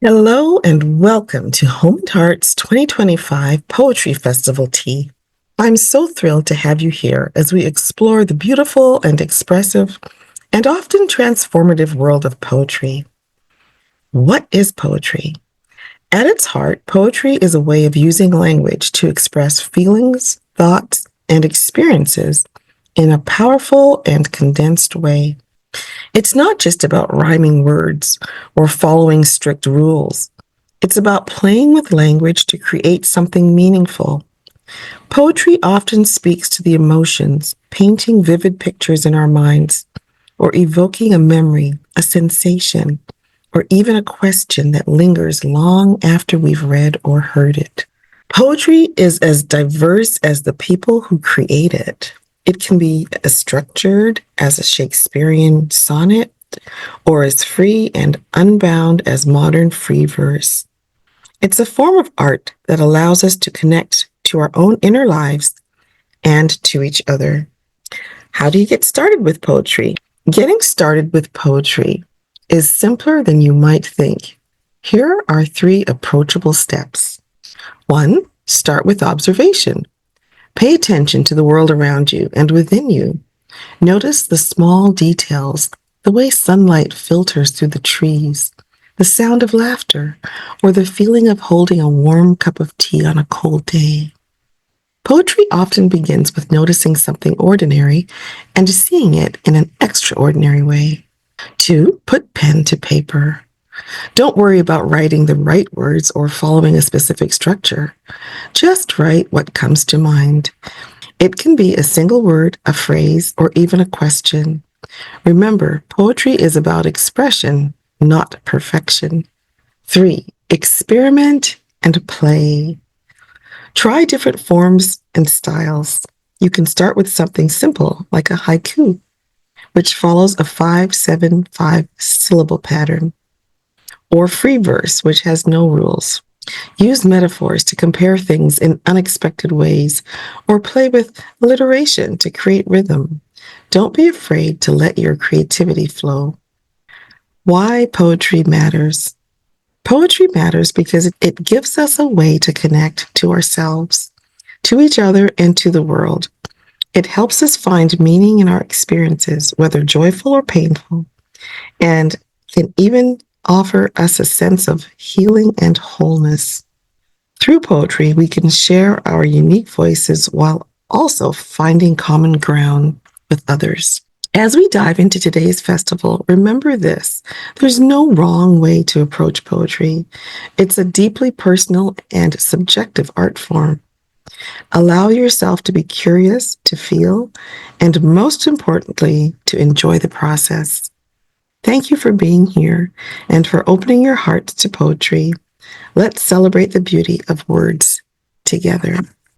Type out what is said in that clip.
Hello and welcome to Home and Heart's 2025 Poetry Festival Tea. I'm so thrilled to have you here as we explore the beautiful and expressive and often transformative world of poetry. What is poetry? At its heart, poetry is a way of using language to express feelings, thoughts, and experiences in a powerful and condensed way. It's not just about rhyming words or following strict rules. It's about playing with language to create something meaningful. Poetry often speaks to the emotions, painting vivid pictures in our minds, or evoking a memory, a sensation, or even a question that lingers long after we've read or heard it. Poetry is as diverse as the people who create it. It can be as structured as a Shakespearean sonnet or as free and unbound as modern free verse. It's a form of art that allows us to connect to our own inner lives and to each other. How do you get started with poetry? Getting started with poetry is simpler than you might think. Here are 3 approachable steps. 1. Start with observation. Pay attention to the world around you and within you. Notice the small details, the way sunlight filters through the trees, the sound of laughter, or the feeling of holding a warm cup of tea on a cold day. Poetry often begins with noticing something ordinary and seeing it in an extraordinary way. 2. Put pen to paper. Don't worry about writing the right words or following a specific structure. Just write what comes to mind. It can be a single word, a phrase, or even a question. Remember, poetry is about expression, not perfection. 3. Experiment and play. Try different forms and styles. You can start with something simple like a haiku, which follows a 5-7-5 syllable pattern, or free verse, which has no rules. Use metaphors to compare things in unexpected ways, or play with alliteration to create rhythm. Don't be afraid to let your creativity flow. Why poetry matters? Poetry matters because it gives us a way to connect to ourselves, to each other, and to the world. It helps us find meaning in our experiences, whether joyful or painful, and can even offer us a sense of healing and wholeness. Through poetry, we can share our unique voices while also finding common ground with others. As we dive into today's festival, remember this: there's no wrong way to approach poetry. It's a deeply personal and subjective art form. Allow yourself to be curious, to feel, and most importantly, to enjoy the process. Thank you for being here and for opening your heart to poetry. Let's celebrate the beauty of words together.